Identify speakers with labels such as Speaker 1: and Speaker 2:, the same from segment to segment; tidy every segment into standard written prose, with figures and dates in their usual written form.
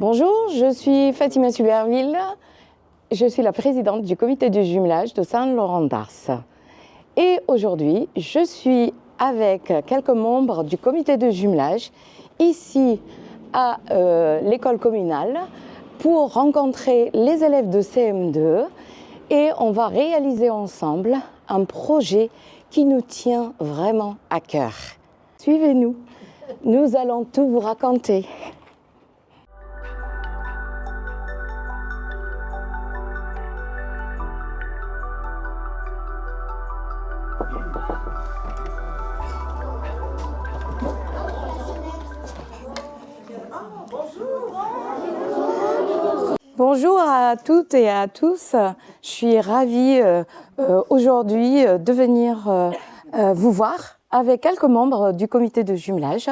Speaker 1: Bonjour, je suis Fatima Suberville. Je suis la présidente du comité du jumelage de Saint-Laurent-d'Ars. Et aujourd'hui, je suis avec quelques membres du comité de jumelage ici à l'école communale pour rencontrer les élèves de CM2 et on va réaliser ensemble un projet qui nous tient vraiment à cœur. Suivez-nous, nous allons tout vous raconter. Bonjour à toutes et à tous, je suis ravie aujourd'hui de venir vous voir avec quelques membres du comité de jumelage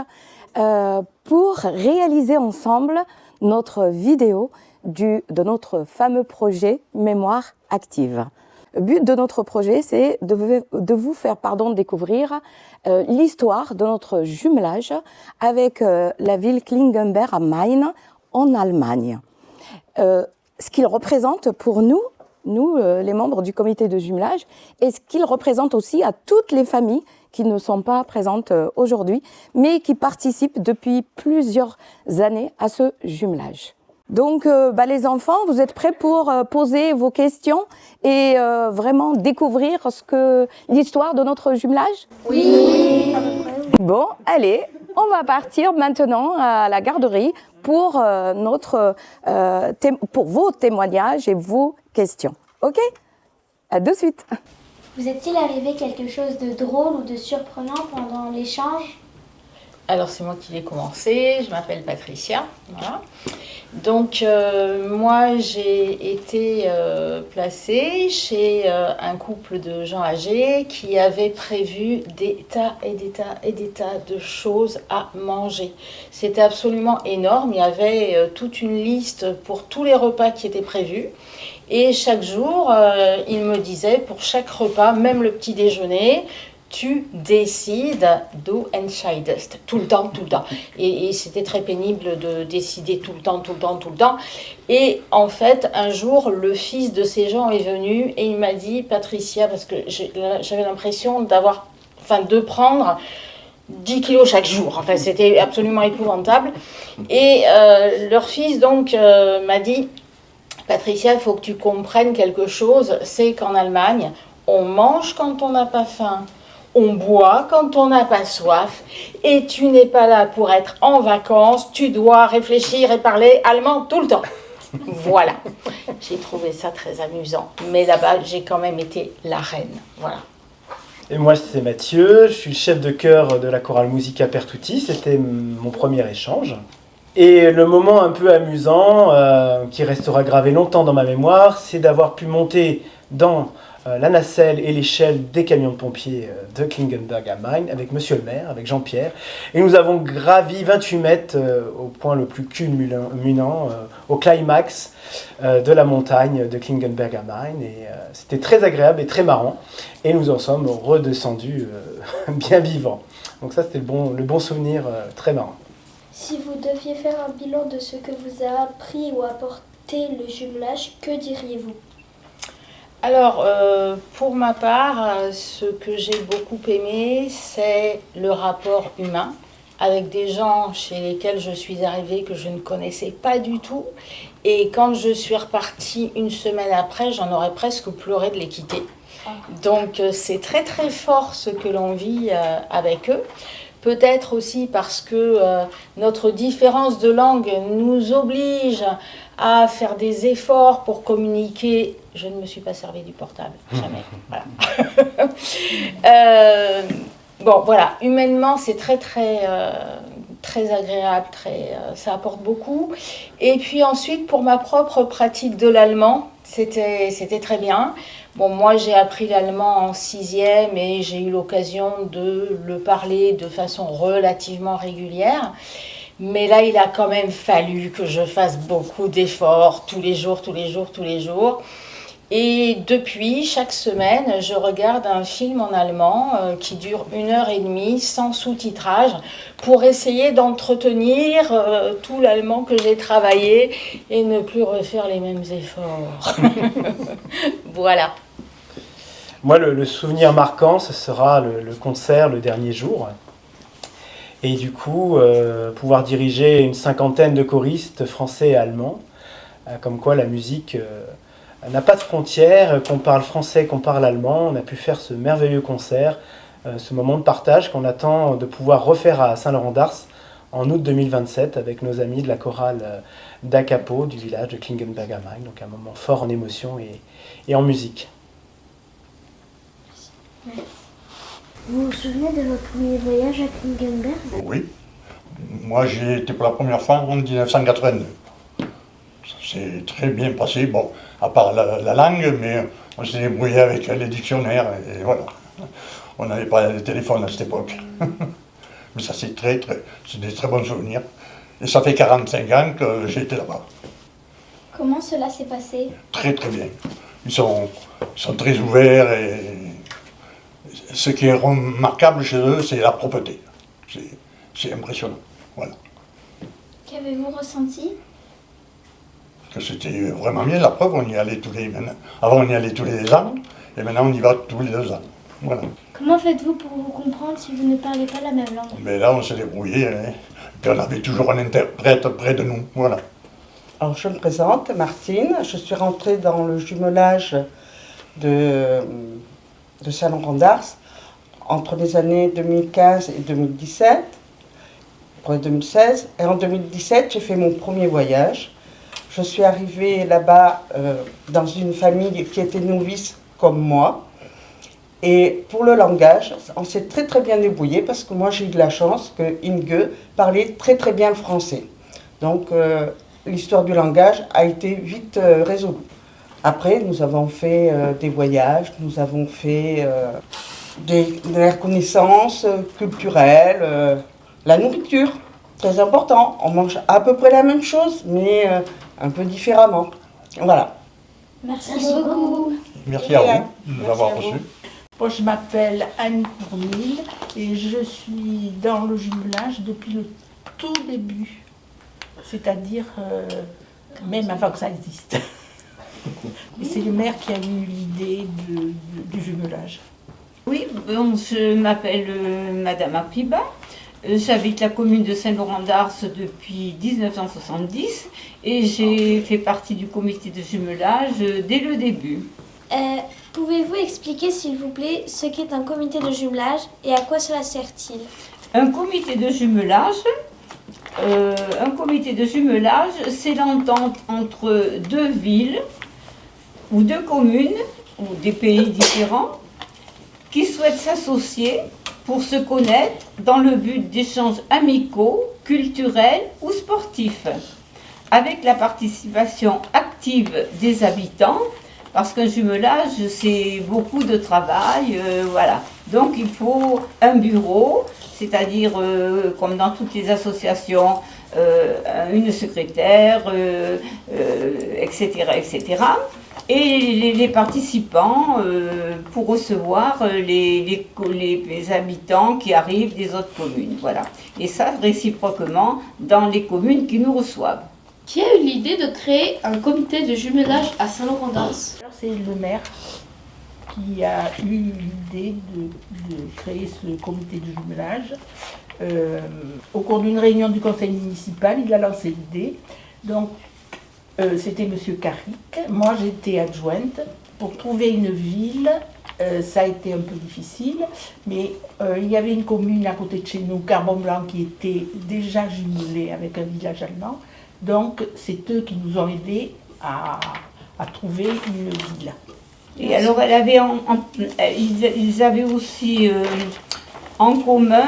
Speaker 1: pour réaliser ensemble notre vidéo de notre fameux projet Mémoire active. Le but de notre projet, c'est de vous faire découvrir l'histoire de notre jumelage avec la ville Klingenberg am Main en Allemagne. Ce qu'il représente pour nous, les membres du comité de jumelage, et ce qu'il représente aussi à toutes les familles qui ne sont pas présentes aujourd'hui, mais qui participent depuis plusieurs années à ce jumelage. Donc, les enfants, vous êtes prêts pour poser vos questions et vraiment découvrir l'histoire de notre jumelage?
Speaker 2: Oui.
Speaker 1: Bon, allez, on va partir maintenant à la garderie pour vos témoignages et vos questions. Ok? À de suite.
Speaker 2: Vous est-il arrivé quelque chose de drôle ou de surprenant pendant l'échange?
Speaker 3: Alors c'est moi qui l'ai commencé, je m'appelle Patricia, voilà. Donc moi j'ai été placée chez un couple de gens âgés qui avaient prévu des tas de choses à manger. C'était absolument énorme, il y avait toute une liste pour tous les repas qui étaient prévus. Et chaque jour, ils me disaient pour chaque repas, même le petit déjeuner, tu décides, du entscheidest, tout le temps. Et c'était très pénible de décider tout le temps. Et en fait, un jour, le fils de ces gens est venu et il m'a dit, Patricia, parce que j'avais l'impression de prendre 10 kilos chaque jour. Enfin, c'était absolument épouvantable. Et leur fils, donc, m'a dit, Patricia, il faut que tu comprennes quelque chose, c'est qu'en Allemagne, on mange quand on n'a pas faim. On boit quand on n'a pas soif et tu n'es pas là pour être en vacances, tu dois réfléchir et parler allemand tout le temps. Voilà, j'ai trouvé ça très amusant, mais là-bas j'ai quand même été la reine, voilà.
Speaker 4: Et moi c'est Mathieu, je suis le chef de chœur de la chorale Musica per Tutti, c'était mon premier échange. Et le moment un peu amusant, qui restera gravé longtemps dans ma mémoire, c'est d'avoir pu monter dans la nacelle et l'échelle des camions de pompiers de Klingenberg am Main avec monsieur le maire, avec Jean-Pierre. Et nous avons gravi 28 mètres au point le plus culminant, au climax de la montagne de Klingenberg am Main. Et c'était très agréable et très marrant. Et nous en sommes redescendus bien vivants. Donc ça, c'était le bon souvenir très marrant.
Speaker 2: Si vous deviez faire un bilan de ce que vous a appris ou apporté le jumelage, que diriez-vous?
Speaker 3: Alors, pour ma part, ce que j'ai beaucoup aimé, c'est le rapport humain avec des gens chez lesquels je suis arrivée que je ne connaissais pas du tout. Et quand je suis repartie une semaine après, j'en aurais presque pleuré de les quitter. Donc, c'est très très fort ce que l'on vit avec eux. Peut-être aussi parce que notre différence de langue nous oblige à faire des efforts pour communiquer. Je ne me suis pas servi du portable, jamais. Voilà. Bon, voilà, humainement, c'est très agréable, ça apporte beaucoup. Et puis ensuite, pour ma propre pratique de l'allemand, c'était très bien. Bon, moi, j'ai appris l'allemand en 6e et j'ai eu l'occasion de le parler de façon relativement régulière. Mais là, il a quand même fallu que je fasse beaucoup d'efforts tous les jours. Et depuis, chaque semaine, je regarde un film en allemand qui dure 1 h 30 sans sous-titrage pour essayer d'entretenir tout l'allemand que j'ai travaillé et ne plus refaire les mêmes efforts. Voilà.
Speaker 4: Moi, le souvenir marquant, ce sera le concert le dernier jour. Et du coup, pouvoir diriger une 50aine de choristes français et allemands, comme quoi la musique n'a pas de frontières, qu'on parle français, qu'on parle allemand. On a pu faire ce merveilleux concert, ce moment de partage qu'on attend de pouvoir refaire à Saint-Laurent-d'Ars en août 2027 avec nos amis de la chorale d'Acapo du village de Klingenberg am Main. Donc un moment fort en émotion et en musique.
Speaker 2: Vous vous souvenez de votre premier voyage à Klingenberg?
Speaker 5: Oui. Moi, j'y ai été pour la première fois en 1982. Ça s'est très bien passé, bon, à part la langue, mais on s'est débrouillé avec les dictionnaires, et voilà. On n'avait pas de téléphone à cette époque. Mais ça, c'est des très bons souvenirs. Et ça fait 45 ans que j'ai été là-bas.
Speaker 2: Comment cela s'est passé?
Speaker 5: Très, très bien. Ils sont très ouverts, et ce qui est remarquable chez eux, c'est la propreté. C'est impressionnant. Voilà.
Speaker 2: Qu'avez-vous ressenti?
Speaker 5: Que c'était vraiment bien, la preuve, on y allait avant on y allait tous les ans, et maintenant on y va tous les 2 ans. Voilà.
Speaker 2: Comment faites-vous pour vous comprendre si vous ne parlez pas la même langue?
Speaker 5: Mais là on s'est débrouillé, hein, et puis on avait toujours un interprète près de nous. Voilà.
Speaker 6: Alors je me présente, Martine, je suis rentrée dans le jumelage de Saint-Laurent-d'Ars entre les années 2015 et 2017, après 2016, et en 2017 j'ai fait mon premier voyage. Je suis arrivée là-bas dans une famille qui était novice comme moi. Et pour le langage, on s'est très très bien débrouillé parce que moi j'ai eu de la chance que Inge parlait très très bien le français. Donc l'histoire du langage a été vite résolue. Après, nous avons fait des voyages, nous avons fait des reconnaissances culturelles, la nourriture, très important. On mange à peu près la même chose, mais un peu différemment. Voilà.
Speaker 2: Merci beaucoup.
Speaker 5: Merci à vous de nous avoir reçus.
Speaker 7: Moi, je m'appelle Anne Cournil et je suis dans le jumelage depuis le tout début, c'est-à-dire même avant que ça existe. Et c'est le maire qui a eu l'idée du jumelage.
Speaker 8: Oui, bon, je m'appelle Madame Apiba. J'habite la commune de Saint-Laurent-d'Ars depuis 1970 et j'ai fait partie du comité de jumelage dès le début.
Speaker 2: Pouvez-vous expliquer, s'il vous plaît, ce qu'est un comité de jumelage et à quoi cela sert-il?
Speaker 8: Un comité de jumelage, c'est l'entente entre 2 villes ou 2 communes ou des pays différents qui souhaitent s'associer pour se connaître dans le but d'échanges amicaux, culturels ou sportifs, avec la participation active des habitants, parce qu'un jumelage, c'est beaucoup de travail, voilà. Donc il faut un bureau, c'est-à-dire, comme dans toutes les associations, une secrétaire, etc., etc., et les participants pour recevoir les habitants qui arrivent des autres communes. Voilà. Et ça, réciproquement, dans les communes qui nous reçoivent.
Speaker 9: Qui a eu l'idée de créer un comité de jumelage à Saint-Laurent-d'Ars?
Speaker 7: C'est le maire qui a eu l'idée de créer ce comité de jumelage. Au cours d'une réunion du conseil municipal, il a lancé l'idée. Donc, c'était M. Carrick. Moi, j'étais adjointe. Pour trouver une ville, ça a été un peu difficile, mais il y avait une commune à côté de chez nous, Carbon-Blanc, qui était déjà jumelée avec un village allemand. Donc, c'est eux qui nous ont aidés à trouver une ville.
Speaker 8: Et alors, ils avaient aussi en commun,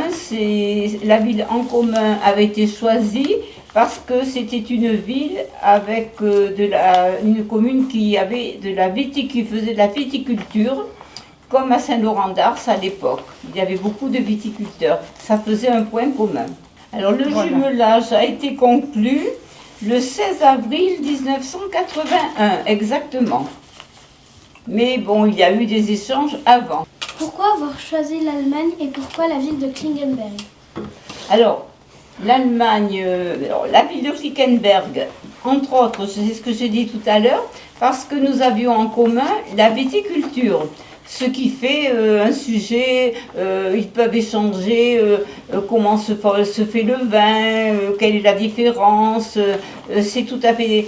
Speaker 8: la ville en commun avait été choisie parce que c'était une ville avec une commune qui faisait de la viticulture, comme à Saint-Laurent-d'Ars à l'époque. Il y avait beaucoup de viticulteurs. Ça faisait un point commun. Alors, le jumelage a été conclu le 16 avril 1981, exactement. Mais bon, il y a eu des échanges avant.
Speaker 2: Pourquoi avoir choisi l'Allemagne et pourquoi la ville de Klingenberg?
Speaker 8: Alors, l'Allemagne, la ville de Flickenberg, entre autres, c'est ce que j'ai dit tout à l'heure, parce que nous avions en commun la viticulture. Ce qui fait un sujet, ils peuvent échanger comment se fait le vin, quelle est la différence. C'est tout à fait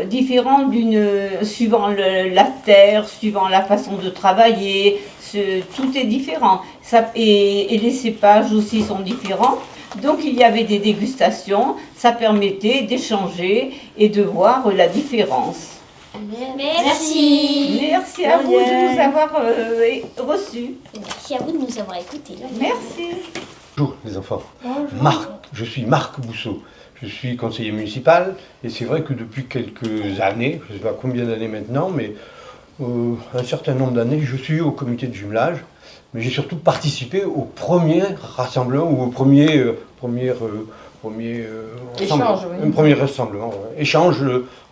Speaker 8: différent suivant la terre, suivant la façon de travailler. Tout est différent. Et les cépages aussi sont différents. Donc il y avait des dégustations, ça permettait d'échanger et de voir la différence.
Speaker 2: Merci.
Speaker 8: Merci à vous de nous avoir reçus.
Speaker 2: Merci à vous de nous avoir écoutés.
Speaker 8: Merci.
Speaker 10: Bonjour les enfants. Je suis Marc Bousseau. Je suis conseiller municipal et c'est vrai que depuis quelques années, je ne sais pas combien d'années maintenant, mais un certain nombre d'années, je suis au comité de jumelage. Mais j'ai surtout participé au premier rassemblement ou au premier rassemblement, échange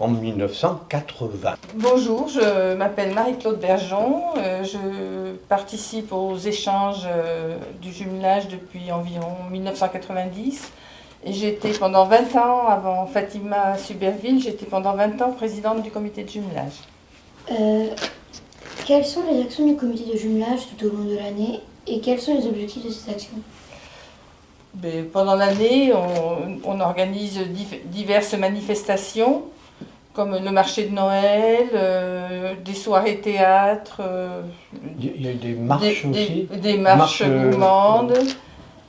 Speaker 10: en 1980.
Speaker 11: Bonjour, je m'appelle Marie-Claude Bergeon, je participe aux échanges du jumelage depuis environ 1990 et j'étais pendant 20 ans, avant Fatima Suberville, j'étais pendant 20 ans présidente du comité de jumelage.
Speaker 9: Quelles sont les actions du comité de jumelage tout au long de l'année et quels sont les objectifs de ces actions?
Speaker 11: Pendant l'année, on organise diverses manifestations, comme le marché de Noël, des soirées théâtre.
Speaker 10: Il y a eu des marches aussi.
Speaker 11: Des marches gourmandes.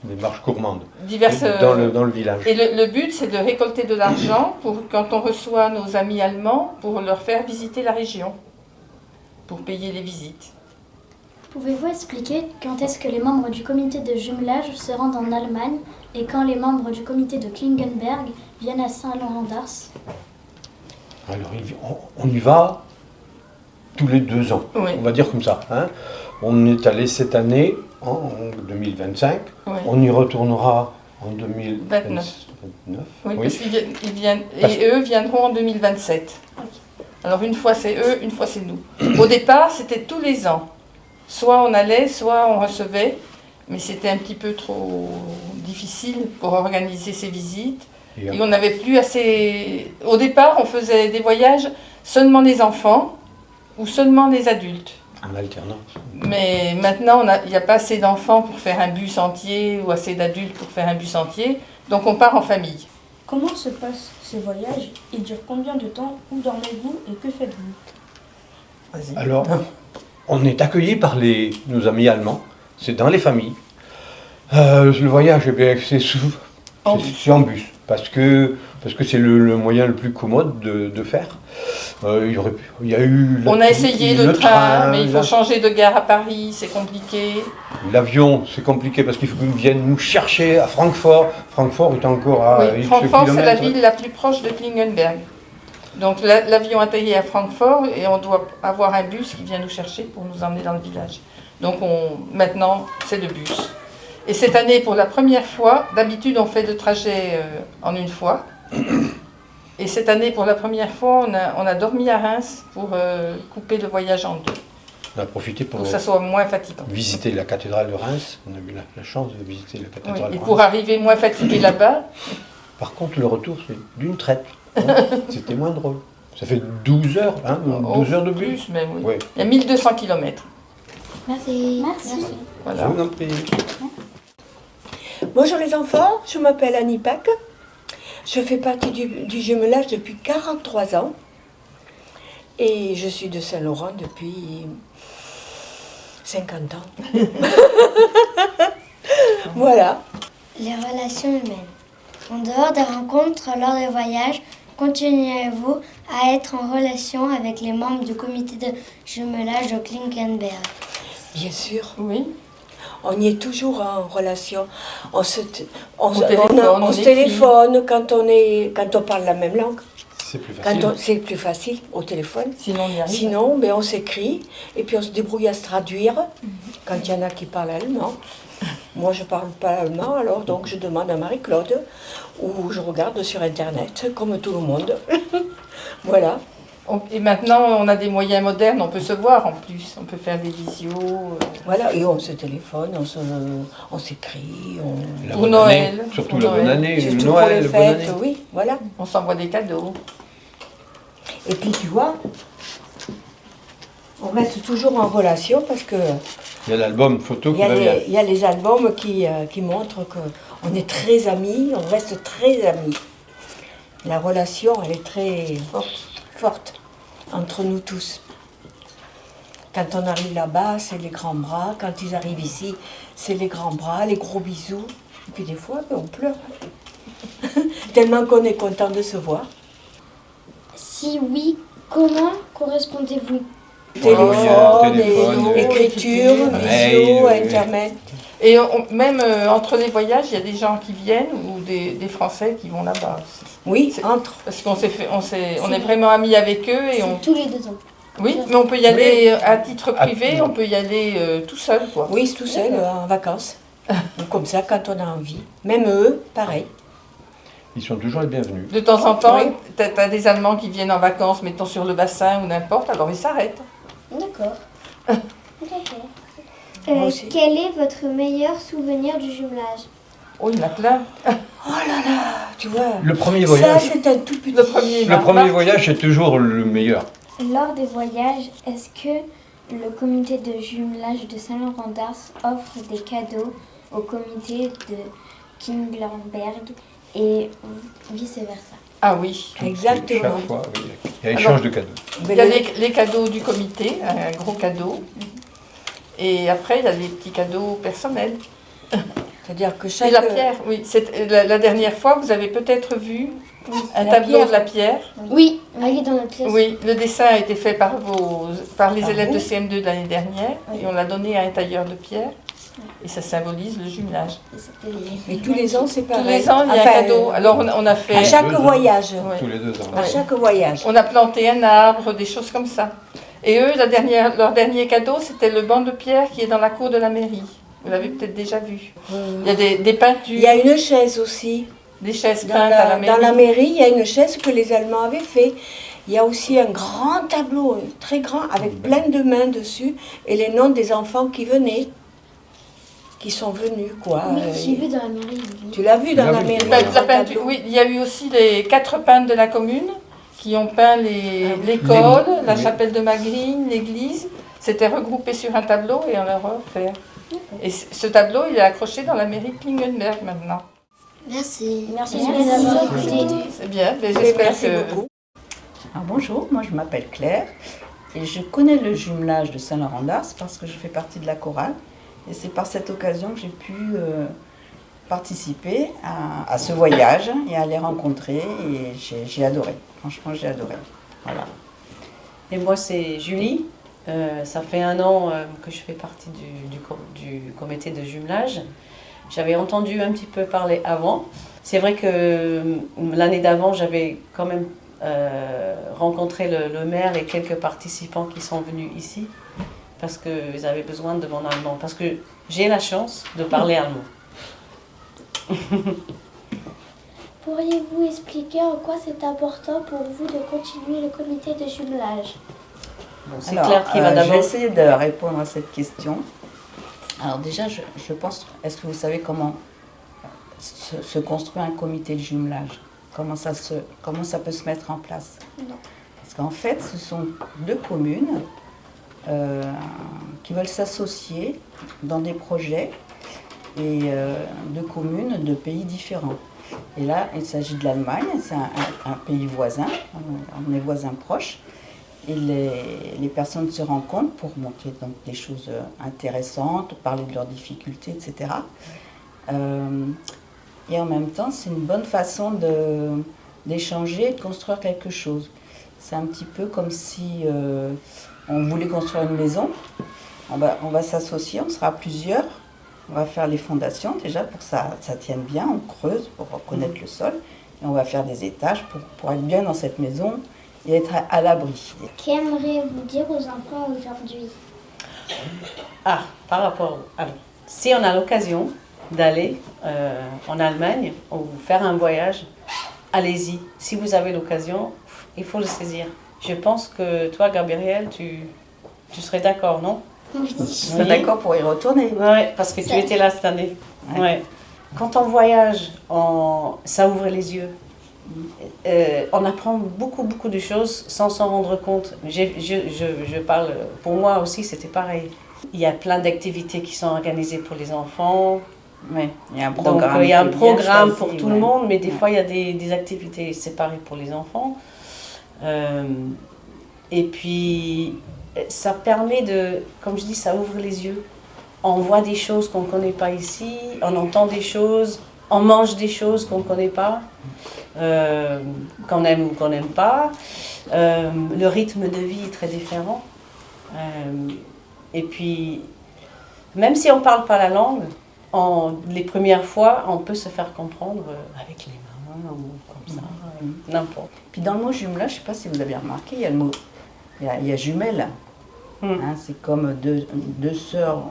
Speaker 10: Des marches gourmandes.
Speaker 11: Diverses,
Speaker 10: dans le village.
Speaker 11: Et le but, c'est de récolter de l'argent pour, quand on reçoit nos amis allemands, pour leur faire visiter la région, pour payer les visites.
Speaker 2: Pouvez-vous expliquer quand est-ce que les membres du comité de jumelage se rendent en Allemagne et quand les membres du comité de Klingenberg viennent à Saint-Laurent-d'Ars?
Speaker 10: Alors, on y va tous les 2 ans,
Speaker 11: Oui.
Speaker 10: on va dire comme ça. Hein. On est allé cette année, en 2025,
Speaker 11: Oui.
Speaker 10: on y retournera en 2029.
Speaker 11: Oui, parce qu'ils viennent, et eux viendront en 2027. Alors une fois c'est eux, une fois c'est nous. Au départ, c'était tous les ans. Soit on allait, soit on recevait, mais c'était un petit peu trop difficile pour organiser ces visites. Et on n'avait plus assez... Au départ, on faisait des voyages seulement les enfants ou seulement les adultes.
Speaker 10: En alternance.
Speaker 11: Mais maintenant, il n'y a pas assez d'enfants pour faire un bus entier ou assez d'adultes pour faire un bus entier. Donc on part en famille.
Speaker 12: Comment se passent ces voyages? Ils durent combien de temps? Où dormez-vous et que faites-vous?
Speaker 11: Vas-y.
Speaker 10: Alors, on est accueillis par nos amis allemands, c'est dans les familles. Le voyage, eh bien, c'est en bus, parce que c'est le moyen le plus commode de faire. Il y a eu
Speaker 11: on a essayé le train, mais il faut changer de gare à Paris, c'est compliqué.
Speaker 10: L'avion, c'est compliqué parce qu'il faut qu'ils viennent nous chercher à Francfort. Francfort est encore à
Speaker 11: Oui, Francfort, c'est la ville la plus proche de Klingenberg. Donc l'avion atterrit à Francfort et on doit avoir un bus qui vient nous chercher pour nous emmener dans le village. Donc maintenant, c'est le bus. Et cette année, pour la première fois, d'habitude on fait le trajet en une fois. Et cette année, pour la première fois, on a dormi à Reims pour couper le voyage en deux.
Speaker 10: On a profité pour
Speaker 11: que ça soit moins fatigant.
Speaker 10: Visiter la cathédrale de Reims. On a eu la chance de visiter la cathédrale de Reims.
Speaker 11: Et pour arriver moins fatigué là-bas.
Speaker 10: Par contre, le retour, c'est d'une traite. C'était moins drôle. Ça fait 12 heures, hein, 12 heures de bus.
Speaker 11: Plus même, oui.
Speaker 10: Ouais.
Speaker 11: Il y a 1200 km.
Speaker 2: Merci. Merci.
Speaker 11: Voilà.
Speaker 10: Je vous en prie.
Speaker 13: Bonjour les enfants, je m'appelle Annie Pack. Je fais partie du jumelage depuis 43 ans. Et je suis de Saint-Laurent depuis 50 ans. Voilà.
Speaker 2: Les relations humaines. En dehors des rencontres lors des voyages, continuez-vous à être en relation avec les membres du comité de jumelage de Klingenberg?
Speaker 13: Bien sûr.
Speaker 11: Oui.
Speaker 13: On y est toujours en relation. On se
Speaker 11: téléphone
Speaker 13: quand on parle la même langue.
Speaker 10: C'est plus facile.
Speaker 13: C'est plus facile au téléphone.
Speaker 11: Sinon, on y arrive.
Speaker 13: Sinon, on s'écrit et puis on se débrouille à se traduire quand il y en a qui parlent allemand. Moi, je ne parle pas allemand, alors donc je demande à Marie-Claude ou je regarde sur Internet, comme tout le monde. Voilà.
Speaker 11: Et maintenant, on a des moyens modernes, on peut se voir en plus, on peut faire des visios.
Speaker 13: Voilà, et on se téléphone, on s'écrit.
Speaker 10: La
Speaker 11: Pour
Speaker 10: bonne
Speaker 11: Noël.
Speaker 10: année, surtout
Speaker 11: Pour
Speaker 10: la bonne
Speaker 11: Noël.
Speaker 10: année,
Speaker 13: Surtout
Speaker 10: Noël,
Speaker 13: pour les
Speaker 10: bonne année.
Speaker 13: fêtes, oui, voilà.
Speaker 11: On s'envoie des cadeaux.
Speaker 13: Et puis tu vois, on reste toujours en relation parce que
Speaker 10: Il y a l'album photo
Speaker 13: il
Speaker 10: qui
Speaker 13: y, a
Speaker 10: va bien.
Speaker 13: il y a les albums qui montrent qu'on est très amis, on reste très amis. La relation, elle est très forte entre nous tous. Quand on arrive là-bas, c'est les grands bras. Quand ils arrivent ici, c'est les grands bras, les gros bisous. Et puis des fois, on pleure. Tellement qu'on est content de se voir.
Speaker 9: Si oui, comment correspondez-vous?
Speaker 13: Téléphone, écriture, visio,
Speaker 10: mail,
Speaker 13: internet.
Speaker 11: Et même entre les voyages, il y a des gens qui viennent ou des Français qui vont là-bas aussi.
Speaker 13: Oui, entre.
Speaker 11: Parce qu'on on est vraiment amis avec eux et on.
Speaker 9: Tous les 2 ans.
Speaker 11: Oui, mais on peut y aller à titre privé, on peut y aller tout seul, quoi.
Speaker 13: Oui, tout seul, en vacances. Comme ça, quand on a envie. Même eux, pareil.
Speaker 10: Ils sont toujours les bienvenus.
Speaker 11: De temps en temps,
Speaker 13: Oui.
Speaker 11: t'as des Allemands qui viennent en vacances, mettons sur le bassin ou n'importe, alors ils s'arrêtent.
Speaker 9: D'accord. D'accord.
Speaker 13: Moi aussi.
Speaker 9: Quel est votre meilleur souvenir du jumelage?
Speaker 11: Oh, il y en a plein.
Speaker 13: Oh là là, tu vois.
Speaker 10: Le premier
Speaker 13: Ça,
Speaker 10: voyage,
Speaker 13: c'est un tout petit.
Speaker 10: le premier voyage, c'est toujours le meilleur.
Speaker 9: Lors des voyages, est-ce que le comité de jumelage de Saint-Laurent-d'Ars offre des cadeaux au comité de Kinglerberg et vice-versa?
Speaker 11: Ah oui.
Speaker 13: Exactement.
Speaker 10: Chaque fois, oui. Il y a échange de cadeaux.
Speaker 11: Il y a les cadeaux du comité, un gros cadeau. Et après, il y a les petits cadeaux personnels.
Speaker 13: C'est-à-dire que
Speaker 11: Et
Speaker 13: chaque.
Speaker 11: la pierre, oui. La dernière fois, vous avez peut-être vu un
Speaker 13: La
Speaker 11: tableau
Speaker 13: pierre.
Speaker 11: de la pierre.
Speaker 9: Oui, elle est dans notre pièce.
Speaker 11: Oui, le dessin a été fait par les
Speaker 13: Par
Speaker 11: élèves
Speaker 13: vous.
Speaker 11: de CM2 de l'année dernière. Et on l'a donné à un tailleur de pierre. Et ça symbolise le jumelage.
Speaker 13: Mais tous les ans, c'est pareil.
Speaker 11: Tous les ans, il y a
Speaker 13: Enfin,
Speaker 11: un cadeau. Alors, on a fait.
Speaker 13: À chaque
Speaker 10: 2 ans.
Speaker 13: voyage.
Speaker 11: Ouais.
Speaker 10: Tous les 2 ans.
Speaker 13: À chaque voyage.
Speaker 11: On a planté un arbre, des choses comme ça. Et eux, leur dernier cadeau, c'était le banc de pierre qui est dans la cour de la mairie. Vous l'avez peut-être déjà vu. Il y a des peintures.
Speaker 13: Il y a une chaise aussi.
Speaker 11: Des chaises
Speaker 13: Dans
Speaker 11: peintes à la
Speaker 13: la,
Speaker 11: mairie.
Speaker 13: dans la mairie, il y a une chaise que les Allemands avaient fait. Il y a aussi un grand tableau, très grand, avec plein de mains dessus, et les noms des enfants qui venaient, qui sont venus, quoi.
Speaker 9: Oui, j'ai vu dans la mairie.
Speaker 13: Tu l'as vu dans la mairie.
Speaker 11: La
Speaker 13: un
Speaker 11: peinture,
Speaker 13: tableau.
Speaker 11: oui, il y a eu aussi les 4 peintres de la commune qui ont peint l'école, la chapelle de Magrigne, l'église. C'était regroupé sur un tableau et on leur a offert. Et ce tableau, il est accroché dans la mairie de Klingenberg maintenant.
Speaker 9: Merci. Merci
Speaker 2: Merci.
Speaker 9: de nous avoir écoutés.
Speaker 11: C'est bien, mais j'espère
Speaker 13: Merci
Speaker 11: que...
Speaker 13: beaucoup.
Speaker 14: Alors bonjour, moi je m'appelle Claire et je connais le jumelage de Saint-Laurent-d'Ars parce que je fais partie de la chorale et c'est par cette occasion que j'ai pu participer à ce voyage et à les rencontrer et j'ai adoré, franchement j'ai adoré. Voilà. Et moi c'est Julie, ça fait 1 an que je fais partie du comité de jumelage. J'avais entendu un petit peu parler avant. C'est vrai que l'année d'avant j'avais quand même rencontrer le maire et quelques participants qui sont venus ici parce qu'ils avaient besoin de mon allemand, parce que j'ai la chance de parler allemand.
Speaker 9: Pourriez-vous expliquer en quoi c'est important pour vous de continuer le comité de jumelage?
Speaker 14: Bon, c'est Alors, Claire qui va je d'abord... vais essayer de répondre à cette question. Alors déjà, je pense, est-ce que vous savez comment se construit un comité de jumelage? Comment ça peut se mettre en place?
Speaker 9: Non.
Speaker 14: Parce qu'en fait, ce sont 2 communes qui veulent s'associer dans des projets et 2 communes de pays différents. Et là, il s'agit de l'Allemagne, c'est un pays voisin, on est voisins proches. Et les personnes se rencontrent pour montrer donc des choses intéressantes, parler de leurs difficultés, etc. Et en même temps, c'est une bonne façon d'échanger et de construire quelque chose. C'est un petit peu comme si on voulait construire une maison. On va s'associer, on sera plusieurs. On va faire les fondations déjà pour que ça tienne bien. On creuse pour reconnaître le sol. Et on va faire des étages pour être bien dans cette maison et être à l'abri.
Speaker 9: Qu'aimeriez-vous dire aux enfants aujourd'hui?
Speaker 14: Ah, par rapport... Alors, si on a l'occasion d'aller en Allemagne ou faire un voyage, allez-y. Si vous avez l'occasion, il faut le saisir. Je pense que toi, Gabrielle, tu serais d'accord, non?
Speaker 9: Oui.
Speaker 14: Tu serais d'accord pour y retourner? Oui, parce que tu étais là cette année. Ouais. Quand on voyage, ça ouvre les yeux. On apprend beaucoup de choses sans s'en rendre compte. Je parle, pour moi aussi, c'était pareil. Il y a plein d'activités qui sont organisées pour les enfants.
Speaker 15: Oui, il y a un programme.
Speaker 14: Donc, il y a un programme pour tout le monde, mais des fois, il y a des activités séparées pour les enfants. Et puis, ça permet de, comme je dis, ça ouvre les yeux. On voit des choses qu'on ne connaît pas ici, on entend des choses, on mange des choses qu'on ne connaît pas, qu'on aime ou qu'on n'aime pas. Le rythme de vie est très différent. Et puis, même si on ne parle pas la langue, les premières fois, on peut se faire comprendre avec les mains ou comme ça, n'importe.
Speaker 15: Puis dans le mot jumelage, je ne sais pas si vous avez remarqué, il y a le mot, il y a jumelles. Hein, c'est comme deux sœurs,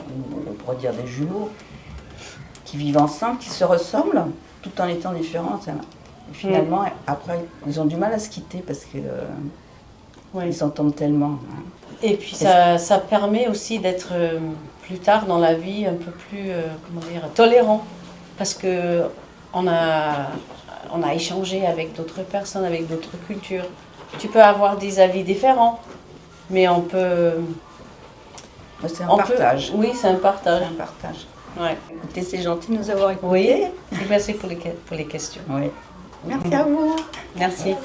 Speaker 15: on pourrait dire des jumeaux, qui vivent ensemble, qui se ressemblent, tout en étant différentes. Hein. Et finalement, après, ils ont du mal à se quitter parce que ils s'entendent tellement. Hein.
Speaker 14: Et puis ça permet aussi d'être plus tard dans la vie un peu plus tolérant, parce que on a échangé avec d'autres personnes, avec d'autres cultures. Tu peux avoir des avis différents, mais on peut...
Speaker 15: C'est un partage.
Speaker 14: Oui, c'est un partage.
Speaker 15: C'est un partage.
Speaker 14: Ouais.
Speaker 15: Écoutez, c'est gentil de nous avoir écoutés.
Speaker 14: Oui, et merci pour les questions.
Speaker 15: Oui. Merci à vous.
Speaker 14: Merci.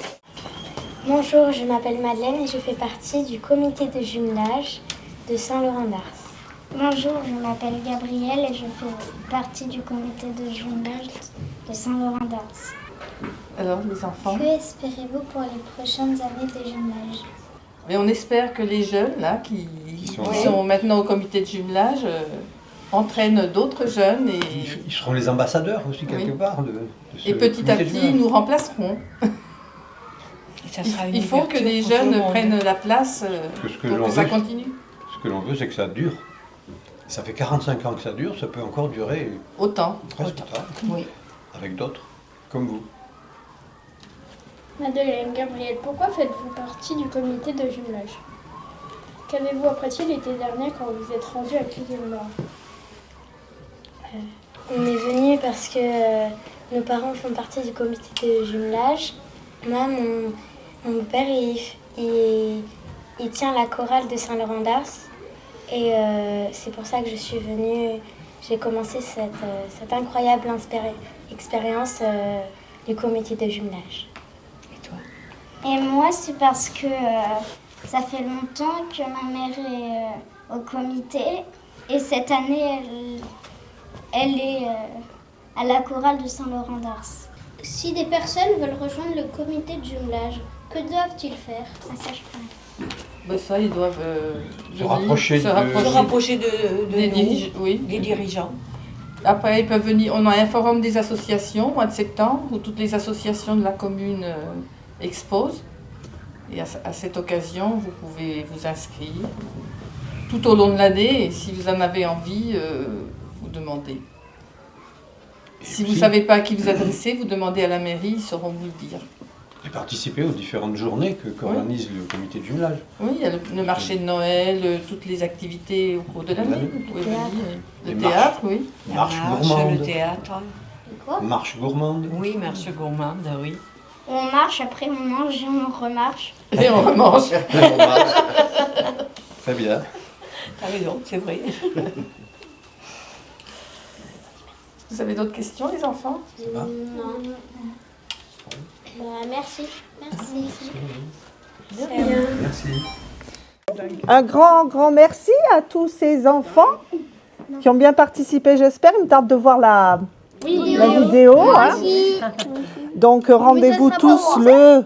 Speaker 2: Bonjour, je m'appelle Madeleine et je fais partie du comité de jumelage de Saint-Laurent-d'Ars.
Speaker 9: Bonjour, je m'appelle Gabrielle et je fais partie du comité de jumelage de Saint-Laurent-d'Ars.
Speaker 11: Alors, les enfants?
Speaker 9: Que espérez-vous pour les prochaines années de jumelage?
Speaker 11: Mais on espère que les jeunes, là, qui sont maintenant au comité de jumelage, entraînent d'autres jeunes. Et
Speaker 10: ils seront les ambassadeurs aussi, quelque part.
Speaker 11: Et petit à petit, ils nous remplaceront. Il faut que les jeunes prennent la place pour que ça continue.
Speaker 10: Ce que l'on veut, c'est que ça dure. Ça fait 45 ans que ça dure, ça peut encore durer
Speaker 11: autant.
Speaker 10: Presque autant.
Speaker 15: Oui.
Speaker 10: Avec d'autres, comme vous.
Speaker 12: Madeleine, Gabrielle, pourquoi faites-vous partie du comité de jumelage? Qu'avez-vous apprécié l'été dernier quand vous êtes rendu à Clisson-Nord?
Speaker 2: On est venu parce que nos parents font partie du comité de jumelage. Moi, mon père, il tient la chorale de Saint-Laurent-d'Ars. Et c'est pour ça que je suis venue. J'ai commencé cette incroyable expérience du comité de jumelage. Et toi?
Speaker 9: Et moi, c'est parce que ça fait longtemps que ma mère est au comité. Et cette année, elle est à la chorale de Saint-Laurent-d'Ars. Si des personnes veulent rejoindre le comité de jumelage, que doivent-ils faire? Ça, je sais
Speaker 11: pas. Ça, ils doivent
Speaker 10: se rapprocher
Speaker 11: des dirigeants. Après, ils peuvent venir. On a un forum des associations au mois de septembre où toutes les associations de la commune exposent. Et à cette occasion, vous pouvez vous inscrire tout au long de l'année. Et si vous en avez envie, vous demandez. Si vous ne savez pas à qui vous adresser, vous demandez à la mairie, ils sauront vous le dire.
Speaker 10: Et participer aux différentes journées qu'organise le comité de jumelage.
Speaker 11: Oui, il y a le marché de Noël, toutes les activités au cours de l'année. Vous pouvez venir. Le théâtre, oui.
Speaker 10: Marche gourmande.
Speaker 15: Le théâtre.
Speaker 9: Quoi?
Speaker 10: Marche gourmande.
Speaker 15: Oui, marche gourmande, oui.
Speaker 9: On marche, après on mange et on remarche.
Speaker 11: Et on remange.
Speaker 10: Très bien.
Speaker 15: T'as raison, c'est vrai.
Speaker 11: Vous avez d'autres questions, les enfants?
Speaker 9: Non. Merci.
Speaker 10: Merci.
Speaker 16: Un grand merci à tous ces enfants qui ont bien participé, j'espère. Il me tarde de voir la vidéo. Hein. Donc rendez-vous tous le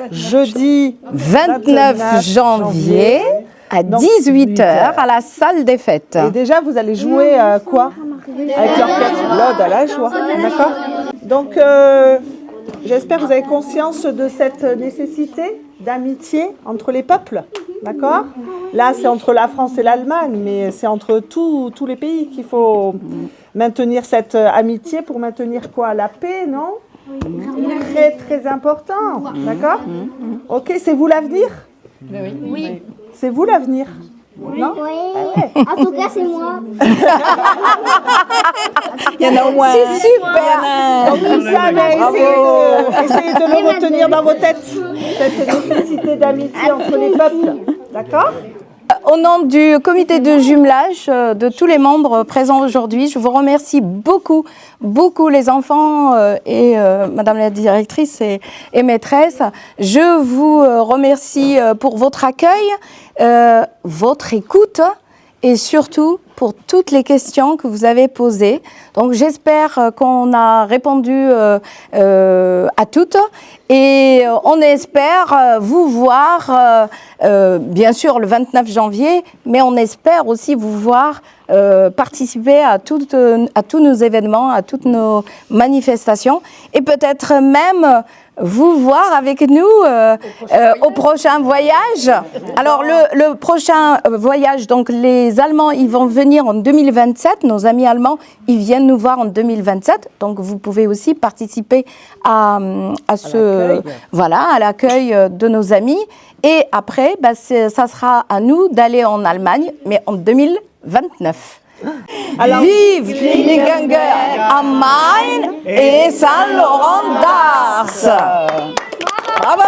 Speaker 16: jeudi
Speaker 1: 29 janvier à 18h à la salle des fêtes.
Speaker 16: Et déjà, vous allez jouer quoi? Avec l'orchestre L'Ode à la joie. D'accord? Donc, j'espère que vous avez conscience de cette nécessité d'amitié entre les peuples. D'accord? Là, c'est entre la France et l'Allemagne, mais c'est entre tous les pays qu'il faut maintenir cette amitié pour maintenir quoi? La paix, non? Très, très important. D'accord? Ok, c'est vous l'avenir?
Speaker 12: Oui.
Speaker 16: C'est vous l'avenir? Non?
Speaker 9: Oui. En tout cas, c'est moi.
Speaker 16: Il y en a au moins.
Speaker 1: C'est super.
Speaker 16: Donc tout ça, mais essayez de le retenir dans vos têtes, cette nécessité d'amitié entre les peuples. D'accord?
Speaker 1: Au nom du comité de jumelage, de tous les membres présents aujourd'hui, je vous remercie beaucoup, beaucoup les enfants et Madame la directrice et maîtresse. Je vous remercie pour votre accueil, votre écoute et surtout pour toutes les questions que vous avez posées. Donc j'espère qu'on a répondu à toutes et on espère vous voir bien sûr le 29 janvier, mais on espère aussi vous voir participer à tous nos événements, à toutes nos manifestations et peut-être même vous voir avec nous au prochain voyage. Alors le prochain voyage, donc les Allemands, ils vont venir en 2027. Nos amis allemands, ils viennent nous voir en 2027. Donc vous pouvez aussi participer à l'accueil de nos amis. Et après, ça sera à nous d'aller en Allemagne, mais en 2029. Alors, vive les Gangers am Main et Saint-Laurent-d'Ars. Bravo!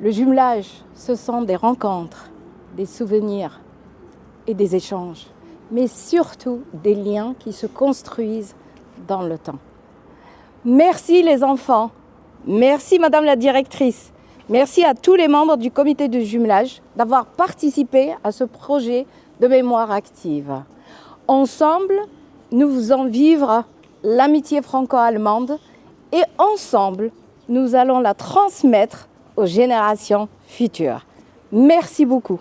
Speaker 1: Le jumelage, ce sont des rencontres, des souvenirs et des échanges, mais surtout des liens qui se construisent dans le temps. Merci les enfants, merci Madame la directrice. Merci à tous les membres du comité de jumelage d'avoir participé à ce projet de mémoire active. Ensemble, nous faisons vivre l'amitié franco-allemande et ensemble, nous allons la transmettre aux générations futures. Merci beaucoup.